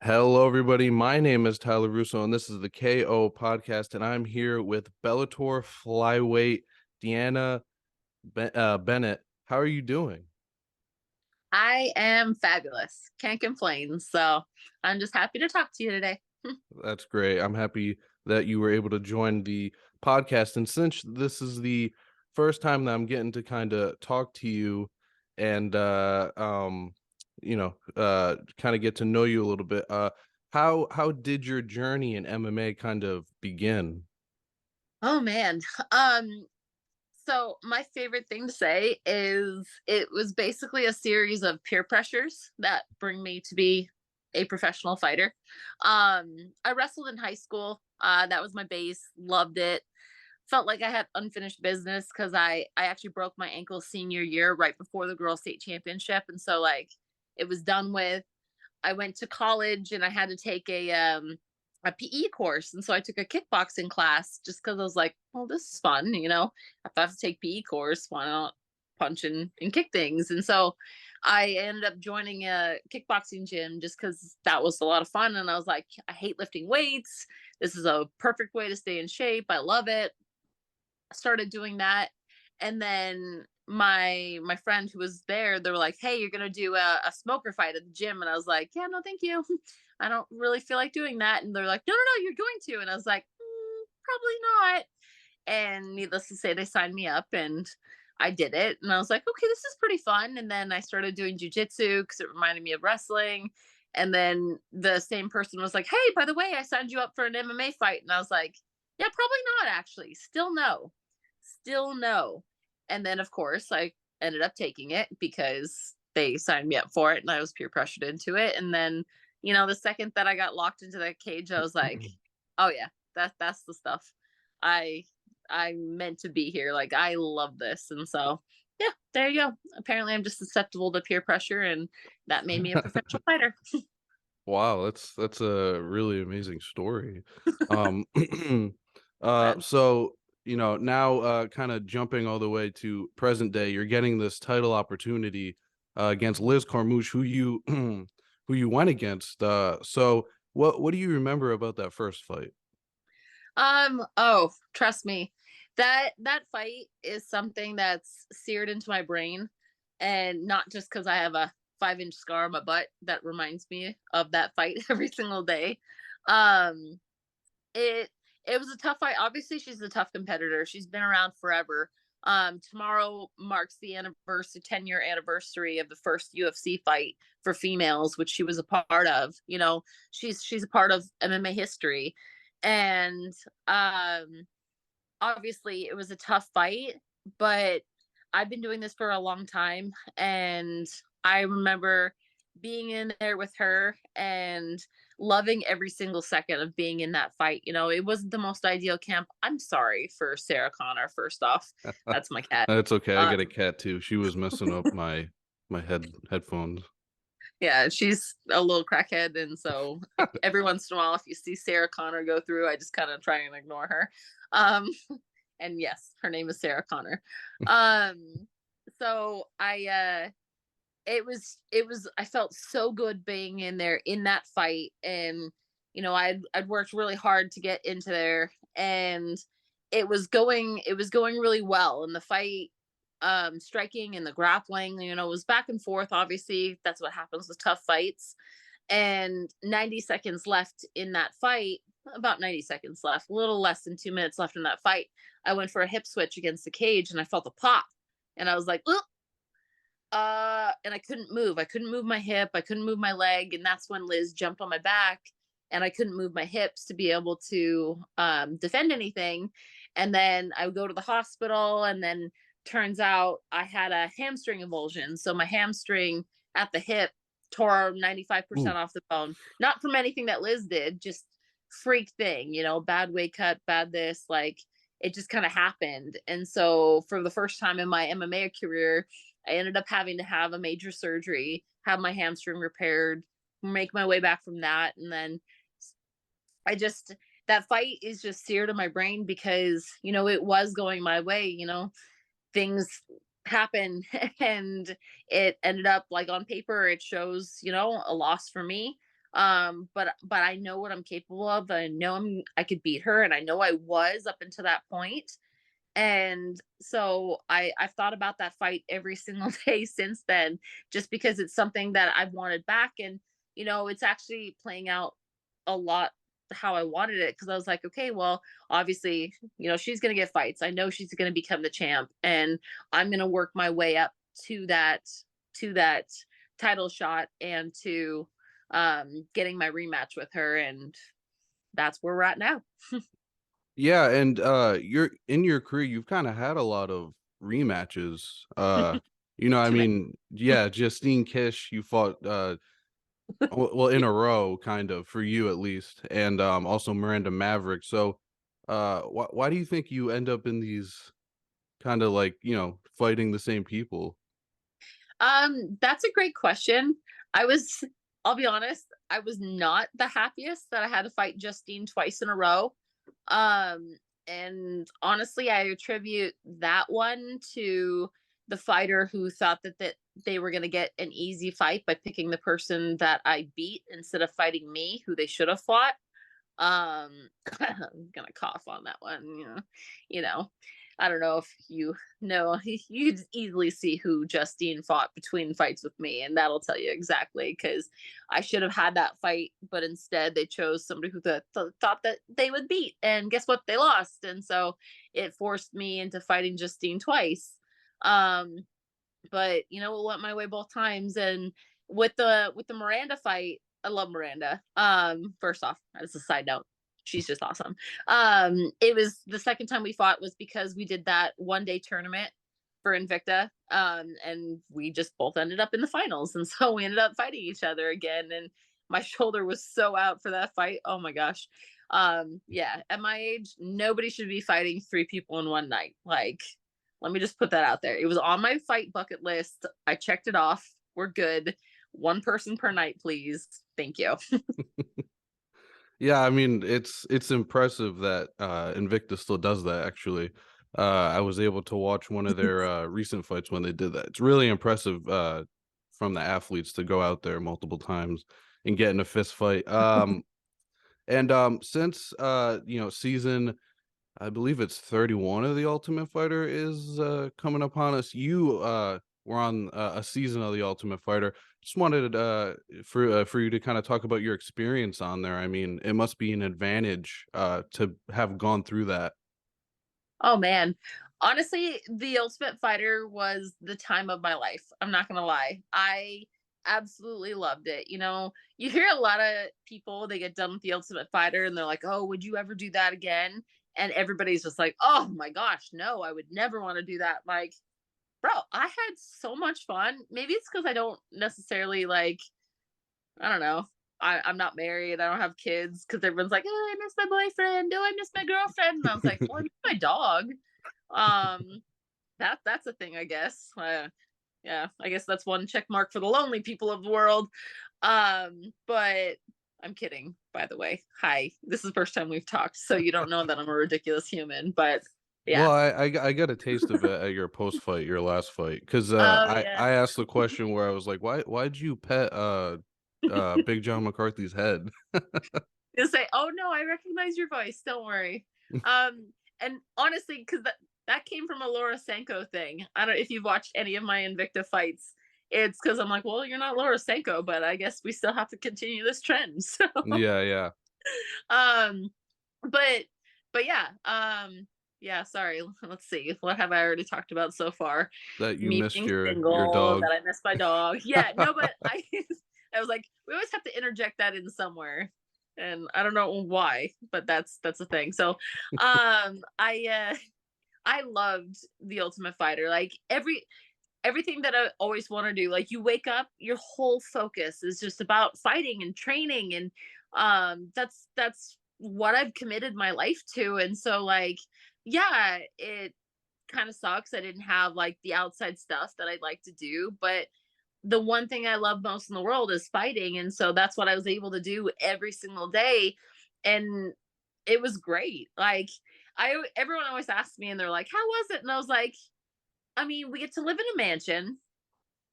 Hello, everybody. My name is Tyler Russo, and this is the KO podcast. And I'm here with Bellator Flyweight DeAnna Bennett. How are you doing? I am fabulous. Can't complain. So I'm just happy to talk to you today. That's great. I'm happy that you were able to join the podcast. And since this is the first time that I'm getting to kind of talk to you and kind of get to know you a little bit, how did your journey in MMA kind of begin? Oh man. Um so my favorite thing to say is it was basically a series of peer pressures that bring me to be a professional fighter. I wrestled in high school. That was my base. Loved it. Felt like I had unfinished business because I actually broke my ankle senior year right before the girls state championship, and so like it was done with. I went to college and I had to take a PE course, and so I took a kickboxing class just because I was like, "Well, this is fun, you know. If I have to take PE course, why not punch and kick things?" And so I ended up joining a kickboxing gym just because that was a lot of fun. And I was like, I hate lifting weights. This is a perfect way to stay in shape. I love it. Started doing that, and then my friend who was there, they were like, hey, you're gonna do a smoker fight at the gym, and I was like, yeah, no thank you. I don't really feel like doing that. And they're like, no, no, no, you're going to. And I was like, probably not. And needless to say, they signed me up and I did it, and I was like, okay, this is pretty fun. And then I started doing jujitsu because it reminded me of wrestling. And then the same person was like, hey, by the way, I signed you up for an MMA fight. And I was like, yeah, probably not, actually. Still no. And then, of course, I ended up taking it because they signed me up for it and I was peer pressured into it. And then, the second that I got locked into that cage, I was like, oh, yeah, that's the stuff. I I'm meant to be here. Like, I love this. And so, yeah, there you go. Apparently, I'm just susceptible to peer pressure, and that made me a professional fighter. Wow, that's a really amazing story. Um, Glad. so now kind of jumping all the way to present day, you're getting this title opportunity against Liz Carmouche, who you who you went against. So what do you remember about that first fight? Oh, trust me. That fight is something that's seared into my brain, and not just because I have a 5-inch scar on my butt that reminds me of that fight every single day. Um it it was a tough fight. Obviously, she's a tough competitor. She's been around forever. Tomorrow marks the 10-year anniversary of the first UFC fight for females, which she was a part of. She's a part of MMA history. And obviously it was a tough fight, but I've been doing this for a long time, and I remember being in there with her and loving every single second of being in that fight. It wasn't the most ideal camp. I'm sorry for Sarah Connor, first off. That's my cat. It's okay. I Um, got a cat too. She was messing up my headphones. yeah, she's a little crackhead, and so every once in a while, if you see Sarah Connor go through, I just kind of try and ignore her. Um, and yes, her name is Sarah Connor. Um, so it was I felt so good being in there in that fight, and I'd worked really hard to get into there, and it was going really well. And the fight, striking and the grappling, was back and forth. Obviously, that's what happens with tough fights. And 90 seconds left in that fight, about 90 seconds left, a little less than 2 minutes left in that fight. I went for a hip switch against the cage and I felt a pop. And I was like, ugh. And I couldn't move. I couldn't move my hip. I couldn't move my leg. And that's when Liz jumped on my back, and I couldn't move my hips to be able to defend anything. And then I would go to the hospital, and then turns out I had a hamstring avulsion. So my hamstring at the hip tore Ooh. 95% off the bone. Not from anything that Liz did, just freak thing, bad weight cut, bad this, like it just kind of happened. And so for the first time in my MMA career, I ended up having to have a major surgery, have my hamstring repaired, make my way back from that. And then I just, that fight is just seared in my brain because, it was going my way. Things happen and it ended up, like, on paper it shows, a loss for me. But I know what I'm capable of. I know I could beat her, and I know I was up until that point. And so I've thought about that fight every single day since then, just because it's something that I've wanted back. And it's actually playing out a lot how I wanted it, because I was like, okay, well, obviously, she's gonna get fights. I know she's gonna become the champ, and I'm gonna work my way up to that title shot, and to getting my rematch with her. And that's where we're at now. Yeah, and you're in your career, you've kind of had a lot of rematches. I Too many. mean, yeah, Justine Kish, you fought well in a row, kind of for you at least, and also Miranda Maverick. So, why do you think you end up in these kind of like fighting the same people? That's a great question. I was, I'll be honest, I was not the happiest that I had to fight Justine twice in a row. Um, and honestly, I attribute that one to the fighter who thought that they were going to get an easy fight by picking the person that I beat instead of fighting me, who they should have fought. I'm gonna cough on that one. You know, I don't know if you know. You could easily see who Justine fought between fights with me, and that'll tell you exactly, because I should have had that fight, but instead they chose somebody who thought that they would beat, and guess what? They lost, and so it forced me into fighting Justine twice. Um, but it went my way both times. And with the Miranda fight, I love Miranda. First off, as a side note, she's just awesome. It was the second time we fought was because we did that 1 day tournament for Invicta. And we just both ended up in the finals, and so we ended up fighting each other again. And my shoulder was so out for that fight. Oh my gosh. Yeah, at my age, nobody should be fighting three people in one night. Like, let me just put that out there. It was on my fight bucket list. I checked it off. We're good. One person per night, please. Thank you. Yeah, I mean, it's impressive that Invicta still does that actually. I was able to watch one of their recent fights when they did that. It's really impressive from the athletes to go out there multiple times and get in a fist fight. And since season, I believe it's 31 of The Ultimate Fighter is coming upon us. You were on a season of The Ultimate Fighter. Just wanted for you to kind of talk about your experience on there. I mean, it must be an advantage to have gone through that. Oh man. Honestly, The Ultimate Fighter was the time of my life. I'm not going to lie. I absolutely loved it. You hear a lot of people, they get done with The Ultimate Fighter and they're like, "Oh, would you ever do that again?" And everybody's just like, "Oh my gosh, no, I would never want to do that." Like, bro, I had so much fun. Maybe it's because I don't necessarily like, I don't know. I'm not married. I don't have kids, because everyone's like, "Oh, I miss my boyfriend. Oh, I miss my girlfriend." And I was like, "Well, I miss my dog." Um, that's a thing, I guess. Yeah, I guess that's one check mark for the lonely people of the world. But I'm kidding, by the way. Hi, this is the first time we've talked, so you don't know that I'm a ridiculous human. But Well, yeah. I got a taste of it at your post fight, your last fight, because Oh I yeah. I asked the question where I was like, why'd you pet Big John McCarthy's head? You'll say, "Oh no, I recognize your voice. Don't worry." And honestly, because that came from a Laura Sanko thing. I don't know if you've watched any of my Invicta fights. It's because I'm like, well, you're not Laura Sanko, but I guess we still have to continue this trend. So, Yeah, yeah. um, but yeah, yeah. Sorry. Let's see. What have I already talked about so far? That you Me missed being your single, dog. that I miss my dog. Yeah, no, but I was like, we always have to interject that in somewhere, and I don't know why, but that's the thing. So, I loved The Ultimate Fighter. Like, everything that I always want to do. Like, you wake up, your whole focus is just about fighting and training, and that's what I've committed my life to. And so, like, yeah, it kind of sucks I didn't have like the outside stuff that I'd like to do, but the one thing I love most in the world is fighting. And so that's what I was able to do every single day. And it was great. Like, everyone always asks me and they're like, "How was it?" And I was like, I mean, we get to live in a mansion,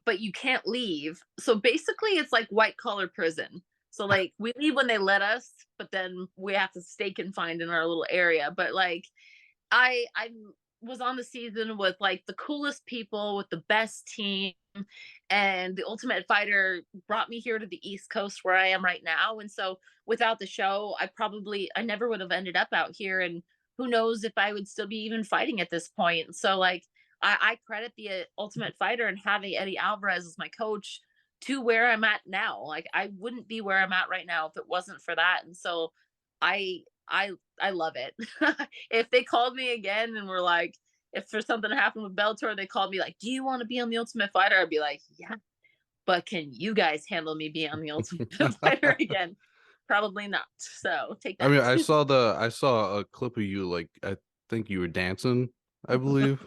but you can't leave. So basically it's like white collar prison. So like we leave when they let us, but then we have to stay confined in our little area. But like I was on the season with like the coolest people with the best team, and the Ultimate Fighter brought me here to the East Coast where I am right now. And so without the show, I never would have ended up out here, and who knows if I would still be even fighting at this point. So like I credit the Ultimate Fighter and having Eddie Alvarez as my coach to where I'm at now. Like I wouldn't be where I'm at right now if it wasn't for that. And so I I love it. If they called me again and were like, if for something happened with Bellator, they called me like, "Do you want to be on the Ultimate Fighter?" I'd be like, "Yeah, but can you guys handle me being on the Ultimate Fighter again?" Probably not. So take I that. mean, I saw a clip of you, like, I think you were dancing, I believe.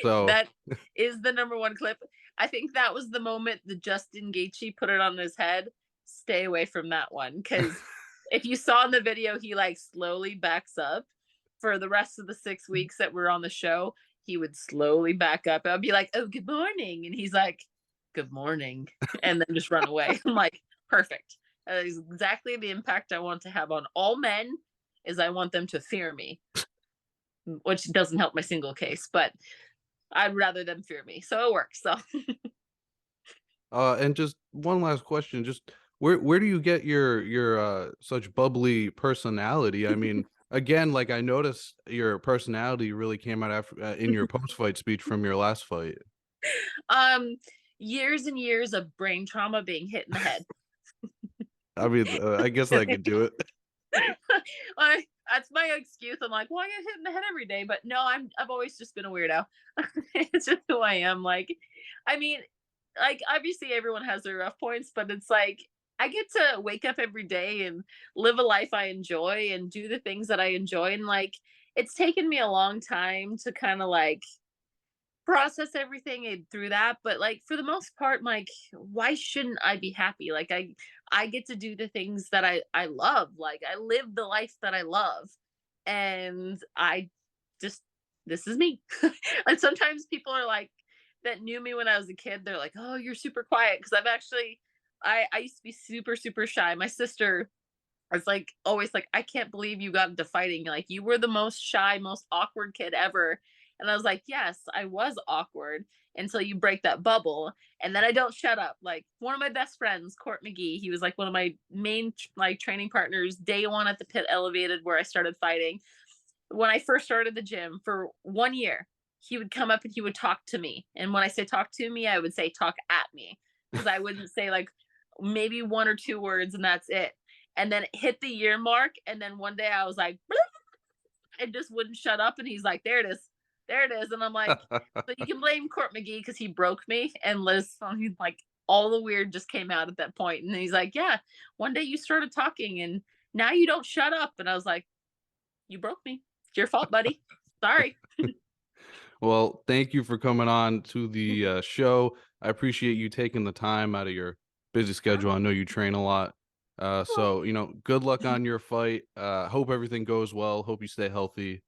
So That is the number one clip. I think that was the moment that Justin Gaethje put it on his head. Stay away from that one, because if you saw in the video, he like slowly backs up. For the rest of the 6 weeks that we're on the show, he would slowly back up. I'd be like, "Oh, good morning," and he's like, "Good morning," and then just run away. I'm like, perfect. That is exactly the impact I want to have on all men. Is I want them to fear me, which doesn't help my single case, but I'd rather them fear me. So it works. So and just one last question, just where do you get your such bubbly personality? I mean, again, like I noticed your personality really came out after in your post-fight speech from your last fight. um years and years of brain trauma being hit in the head. I mean, I guess I could do it. That's my excuse. I'm like, well, I get hit in the head every day, but no, I've always just been a weirdo. It's just who I am. Like, I mean, like obviously everyone has their rough points, but it's like I get to wake up every day and live a life I enjoy and do the things that I enjoy. And like it's taken me a long time to kind of like process everything through that, but like for the most part, like why shouldn't I be happy? Like I get to do the things that I love. Like I live the life that I love, and I just this is me. And sometimes people are like that knew me when I was a kid, they're like, "Oh, you're super quiet," because I've actually I used to be super shy. My sister was like always like, "I can't believe you got into fighting. Like you were the most shy, most awkward kid ever." And I was like, "Yes, I was awkward until you break that bubble." And then I don't shut up. Like one of my best friends, Court McGee, he was like one of my main like training partners day one at the Pit Elevated where I started fighting. When I first started the gym for 1 year, he would come up and he would talk to me. And when I say talk to me, I would say talk at me, because I wouldn't say like maybe one or two words and that's it. And then it hit the year mark. And then one day I was like, and just wouldn't shut up. And he's like, "There it is. There it is." And I'm like, so you can blame Court McGee because he broke me. And Liz, he's like, all the weird just came out at that point. And he's like, "Yeah, one day you started talking and now you don't shut up." And I was like, "You broke me. It's your fault, buddy. Sorry." Well, thank you for coming on to the show. I appreciate you taking the time out of your busy schedule. I know you train a lot. So, good luck on your fight. Hope everything goes well. Hope you stay healthy.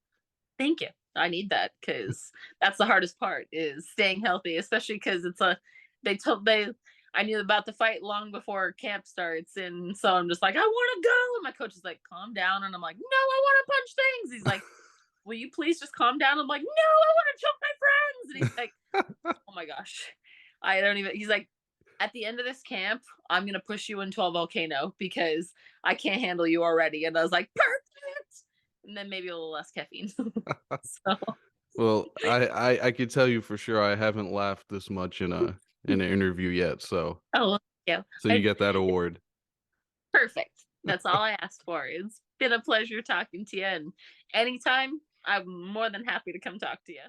Thank you. I need that because that's the hardest part is staying healthy, especially because they I knew about the fight long before camp starts, and so I'm just like, "I want to go," and my coach is like, "Calm down," and I'm like, "No, I want to punch things." He's like, "Will you please just calm down?" I'm like, "No, I want to choke my friends," and he's like, "Oh my gosh, I don't even." He's like, "At the end of this camp, I'm gonna push you into a volcano because I can't handle you already," and I was like, "Perfect." And then maybe a little less caffeine. So, Well, I could tell you for sure I haven't laughed this much in an interview yet. So oh, yeah, so you get that award. perfect. That's all I asked for. It's been a pleasure talking to you. And anytime, I'm more than happy to come talk to you.